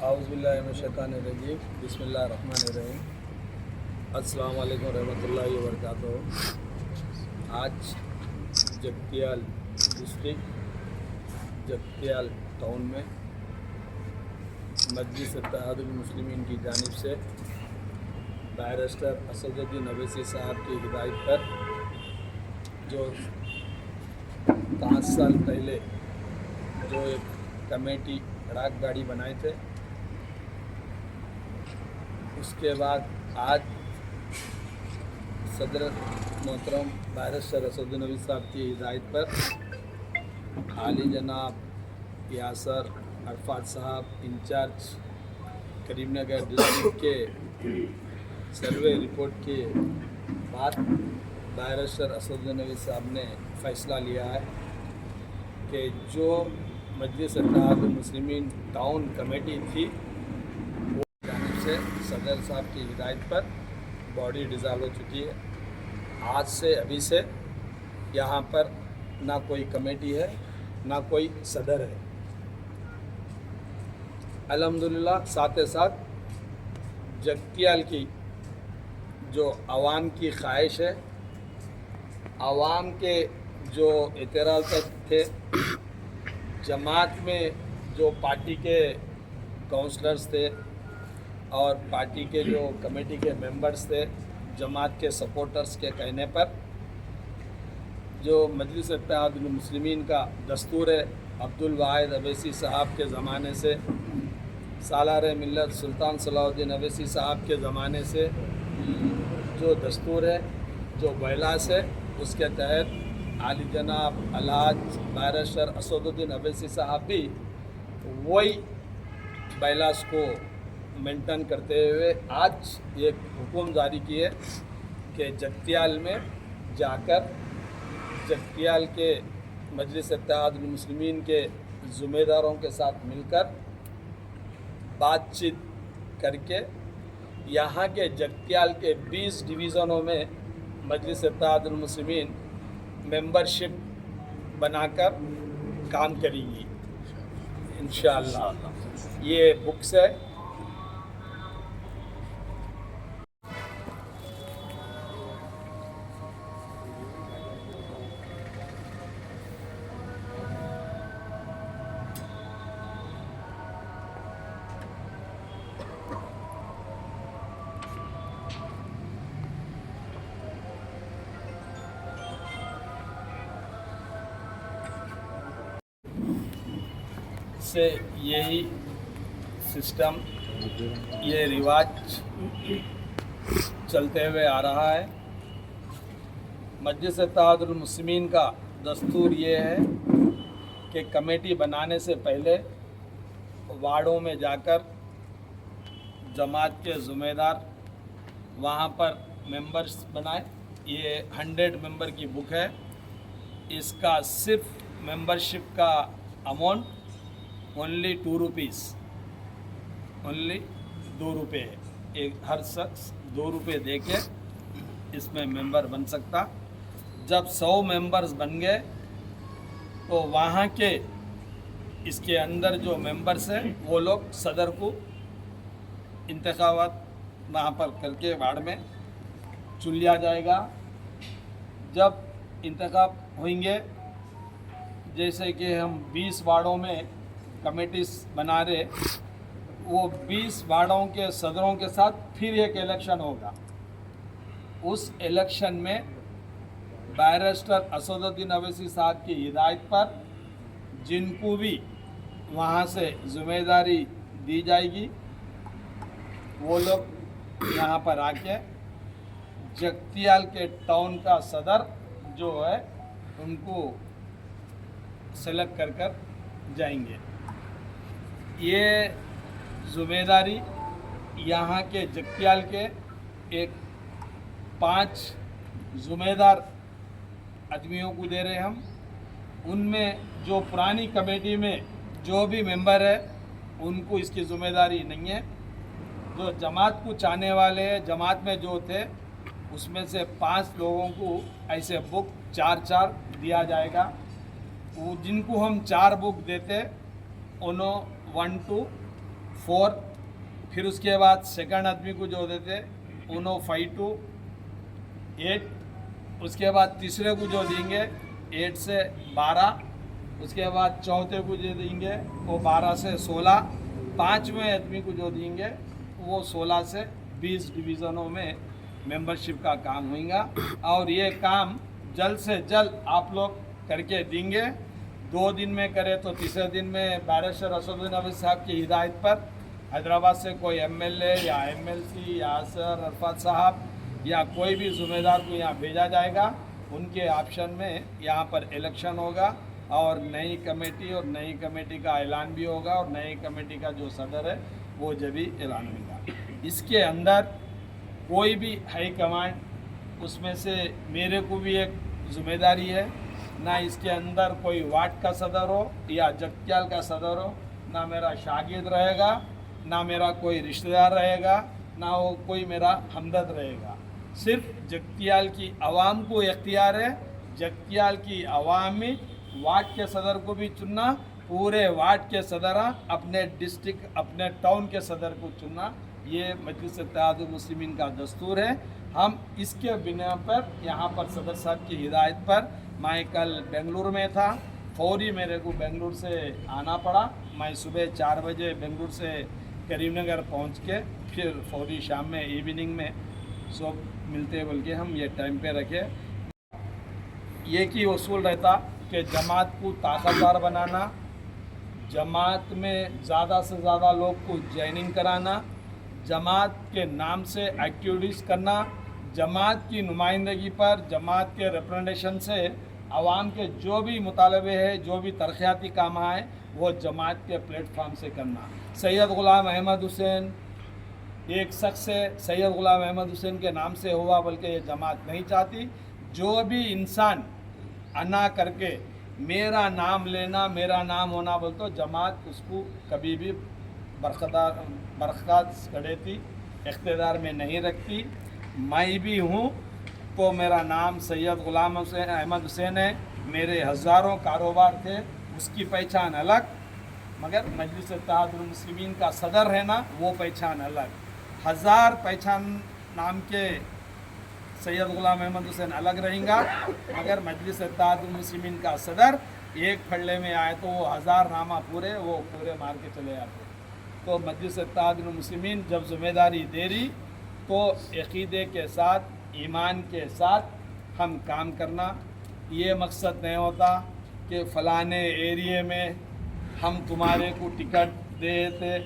आउज़ुबिल्लाहिमिनश्शैतानिर्रजीम बिस्मिल्लाहिर्रहमानिर्रहीम। अस्सलाम वालेकुम रहमतुल्लाहि व बरकातुहू। आज जगतियाल डिस्ट्रिक्ट जगतियाल टाउन में मजलिस इत्तेहादुल मुस्लिमीन की जानिब से बैरिस्टर असदुद्दीन अवैसी साहब की हिदायत पर जो 5 साल पहले जो एक कमेटी राग गाड़ी बनाए थे, उसके बाद आज सदर मोहतरम बैरिस्टर असदुद्दीन अवैसी साहब की हिदायत पर आली जनाब यासर अरफात साहब इंचार्ज करीमनगर डिस्ट्रिक्ट के सर्वे रिपोर्ट के बाद बैरिस्टर असदुद्दीन अवैसी साहब ने फ़ैसला लिया है कि जो मजलिस इत्तेहादुल मुस्लिमीन टाउन कमेटी थी वो जानिब से सदर साहब की हिदायत पर बॉडी डिज़ाल्व हो चुकी है। आज से अभी से यहाँ पर ना कोई कमेटी है ना कोई सदर है। अल्हम्दुलिल्लाह साथ साथ जगतियाल की जो आवाम की ख्वाहिश है, आवाम के जो एतराज़ थे, जमात में जो पार्टी के काउंसलर्स थे और पार्टी के जो कमेटी के मेंबर्स थे, जमात के सपोर्टर्स के कहने पर जो मजलिस इत्तेहादुल मुस्लिमीन का दस्तूर है, अब्दुल वाहिद अवैसी साहब के ज़माने से, सालार मिल्लत सुल्तान सलाहुद्दीन अवैसी साहब के ज़माने से जो दस्तूर है, जो बैलास है, उसके तहत आली जनाब अलहाज बैरिस्टर असदुद्दीन अवैसी साहब भी वही बैलास को मेंटेन करते हुए आज एक हुक्म जारी किए कि जगतियाल में जाकर जगतियाल के मजलिस इत्तेहादुल मुस्लिमीन के ज़िम्मेदारों के साथ मिलकर बातचीत करके यहाँ के जगतियाल के 20 डिवीज़नों में मजलिस इत्तेहादुल मुस्लिमीन मेंबरशिप बनाकर काम करेंगी इंशाअल्लाह। ये बुक्स है। से यही सिस्टम, ये रिवाज चलते हुए आ रहा है। मजलिस इत्तेहादुल मुस्लिमीन का दस्तूर ये है कि कमेटी बनाने से पहले वार्डों में जाकर जमात के ज़िम्मेदार वहाँ पर मेंबर्स बनाए। ये 100 मेंबर की बुक है। इसका सिर्फ मेंबरशिप का अमाउंट ओनली 2 रुपीज़, ओनली 2 रुपये। एक हर शख्स 2 रुपये दे के इसमें मेंबर बन सकता। जब 100 मेंबर्स बन गए तो वहाँ के इसके अंदर जो मेंबर्स हैं वो लोग सदर को इंतखाबात वहाँ पर करके वार्ड में चुन लिया जाएगा। जब इंतखाब होंगे, जैसे कि हम 20 वार्डों में कमेटीज बना रहे, वो 20 वार्डों के सदरों के साथ फिर एक इलेक्शन होगा। उस इलेक्शन में बैरिस्टर असदुद्दीन अवैसी साहब की हिदायत पर जिनको भी वहाँ से जिम्मेदारी दी जाएगी, वो लोग यहाँ पर आके जगतियाल के टाउन का सदर जो है उनको सेलेक्ट कर जाएंगे। ये ज़िम्मेदारी यहाँ के जगतियाल के एक 5 ज़िम्मेदार आदमियों को दे रहे हैं हम। उनमें जो पुरानी कमेटी में जो भी मेंबर है उनको इसकी ज़िम्मेदारी नहीं है। जो जमात को चाहने वाले हैं, जमात में जो थे, उसमें से 5 लोगों को ऐसे बुक 4-4 दिया जाएगा। वो जिनको हम 4 बुक देते, उन्होंने 1 to 4, फिर उसके बाद सेकंड आदमी को जो देते 5 to 8, उसके बाद तीसरे को जो देंगे 8 से 12, उसके बाद चौथे को जो देंगे वो 12 से 16, पाँचवें आदमी को जो देंगे वो 16 से 20 डिवीज़नों में मेंबरशिप का काम होगा। और ये काम जल्द से जल्द आप लोग करके देंगे। 2 दिन में करें तो तीसरे दिन में बैरिस्टर असदुद्दीन अवैसी साहब की हिदायत पर हैदराबाद से कोई एमएलए या एमएलसी या सर अरफात साहब या कोई भी ज़िम्मेदार को यहाँ भेजा जाएगा। उनके ऑप्शन में यहाँ पर इलेक्शन होगा और नई कमेटी का ऐलान भी होगा और नई कमेटी का जो सदर है वो जब भी ऐलान होगा। इसके अंदर कोई भी हाई कमांड, उसमें से मेरे को भी एक जिम्मेदारी है ना। इसके अंदर कोई वार्ड का सदर हो या जगत्याल का सदर हो, ना मेरा शागिर्द रहेगा, ना मेरा कोई रिश्तेदार रहेगा, ना वो कोई मेरा हमदर्द रहेगा। सिर्फ जगत्याल की आवाम को इख्तियार है। जगत्याल की आवाम में वार्ड के सदर को भी चुनना, पूरे वार्ड के सदर अपने डिस्ट्रिक्ट अपने टाउन के सदर को चुनना, ये मजलिस इत्तेहादुल मुस्लिमीन का दस्तूर है। हम इसके बिना पर यहाँ पर सदर साहब की हिदायत पर, मैं कल बेंगलुरु में था, फौरी मेरे को बेंगलुरु से आना पड़ा। मैं सुबह 4 बजे बेंगलुरु से करीमनगर पहुँच के फिर फौरी शाम में इवनिंग में सब मिलते बोल के हम ये टाइम पे रखे। ये की उसूल रहता कि जमात को ताकतवर बनाना, जमात में ज़्यादा से ज़्यादा लोग को ज्वाइनिंग कराना, जमात के नाम से एक्टिविटीज़ करना, जमात की नुमाइंदगी पर जमात के रिप्रेजेंटेशन से आवाम के जो भी मुतालबे है, जो भी तरक्याती काम आए, वो जमात के प्लेटफार्म से करना। सैयद ग़ुलाम अहमद हुसैन एक शख्स है, सैयद ग़ुलाम अहमद हुसैन के नाम से हुआ, बल्कि ये जमात नहीं चाहती। जो भी इंसान अना करके मेरा नाम लेना, मेरा नाम होना बोल तो जमात उसको कभी भी बरख़ास्त करेती इख्तियार में नहीं रखती। मैं भी हूँ तो मेरा नाम सैयद ग़ुलाम अहमद हुसैन है। मेरे हज़ारों कारोबार थे, उसकी पहचान अलग, मगर मजलिस इत्तेहादुल मुस्लिमीन का सदर है ना, वो पहचान अलग। 1000 पहचान नाम के सैयद ग़ुलाम अहमद हुसैन अलग रहेगा, मगर मजलिस इत्तेहादुल मुस्लिमीन का सदर एक फड़ले में आए तो वो 1000 नामा पूरे मार के चले जाते। तो मजलिस इत्तेहादुल मुस्लिमीन जब जिम्मेदारी दे रही तो अक़ीदे के साथ, ईमान के साथ हम काम करना। ये मकसद नहीं होता कि फ़लाने एरिए में हम तुम्हारे को टिकट देते,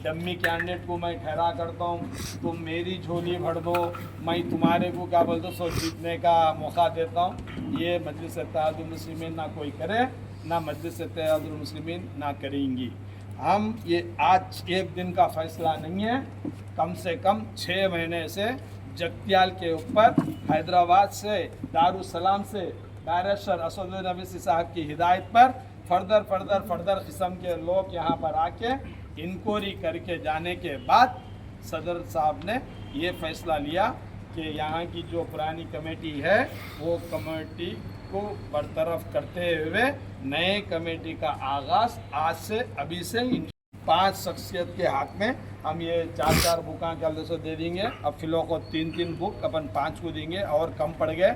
डम्मी कैंडिडेट को मैं ठहरा करता हूँ, तुम मेरी झोली भर दो, मैं तुम्हारे को क्या बोलते सो जीतने का मौका देता हूँ। ये मजलिस इत्तेहादुल मुस्लिमीन ना कोई करे, ना मजलिस इत्तेहादुल मुस्लिमीन ना करेंगी। हम ये आज एक दिन का फ़ैसला नहीं है, कम से कम 6 महीने से जगत्याल के ऊपर हैदराबाद से, दारुसलाम से बैरिस्टर असदुद्दीन अवैसी साहब की हिदायत पर फर्दर किस्म के लोग यहाँ पर आके इंक्वायरी करके जाने के बाद सदर साहब ने ये फ़ैसला लिया कि यहाँ की जो पुरानी कमेटी है वो कमेटी को बरतरफ करते हुए नए कमेटी का आगाज़ आज से अभी से 5 शख्सियत के हाथ में हम ये 4 बुका कल से दे देंगे। अब फिलों को 3 बुक अपन 5 को देंगे और कम पड़ गए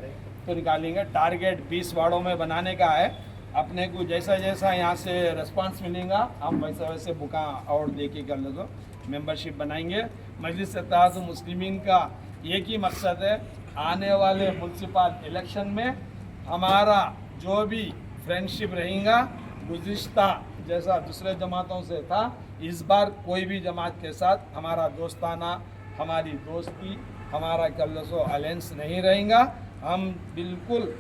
तो निकालेंगे। टारगेट 20 वार्डों में बनाने का है। अपने को जैसा यहाँ से रिस्पांस मिलेगा हम वैसे बुका और दे के कर ले तो मेंबरशिप बनाएंगे। मजलिस इत्तेहादुल मुस्लिमीन का एक ही मकसद है, आने वाले म्युनिसिपल इलेक्शन में हमारा जो भी फ्रेंडशिप रहेगा, गुज़िश्ता जैसा दूसरे जमातों से था, इस बार कोई भी जमात के साथ हमारा दोस्ताना, हमारी दोस्ती, हमारा कल्लसो अलायंस नहीं रहेगा। हम बिल्कुल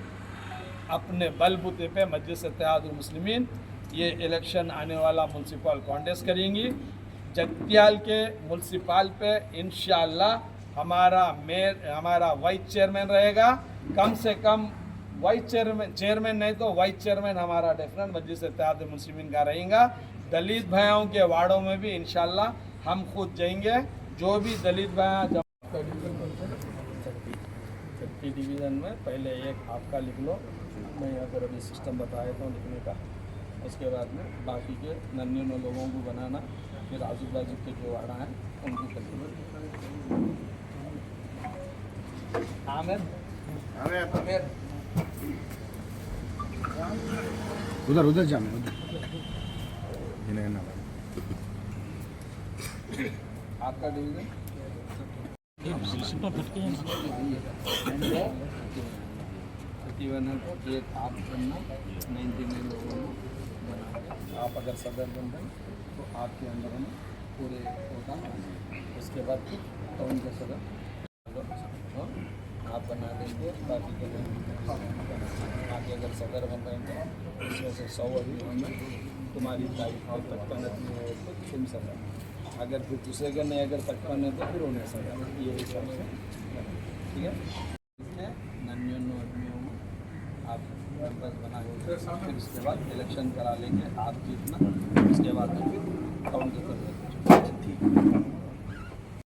अपने बलबूते पे मजलिस इत्तेहादुल मुस्लिमीन ये इलेक्शन आने वाला म्युनिसिपल कॉन्टेस्ट करेंगी। जगत्याल के म्युनिसिपल पे इंशाअल्लाह हमारा वाइस चेयरमैन रहेगा। कम से कम वाइस चेयरमैन नहीं तो वाइस चेयरमैन हमारा डेफिनेट मजलिस इत्तेहादुल मुस्लिमीन का रहेगा। दलित भाइयों के वार्डों में भी इंशाअल्लाह हम खुद जाएंगे। जो भी दलित भाइयाँ छठी डिवीज़न में पहले एक आपका लिख लो, मैं यहाँ पर अभी सिस्टम बताया था लिखने का, उसके बाद में बाकी के नन्हे लोगों को बनाना। फिर आजू बाजू के जो वाड़ा हैं उनकी करेंगे। आमिर आमिर उधर उधर जाना उधर आपका डिवीजन है तो एक आप बनना 99 लोगों में बना के आप अगर सदर बन रहे तो आपके अंदर में पूरे होगा। उसके बाद फिर टाउन का सदर आप बना देंगे। बाकी के आगे अगर सदर बन रहे हैं तो इसमें से 100 आदमियों में तुम्हारी तारीफ और 55 आदमी है तो तुम सदर, अगर फिर दूसरे का नहीं अगर 55 है तो फिर उन्हें सदर, ये हिसाब से ठीक है। इसमें 99 आदमियों में आप मेंबर्स बना के फिर उसके बाद इलेक्शन करा लेंगे आप जीतना, उसके बाद फिर काउंट कर लेंगे। ठीक है।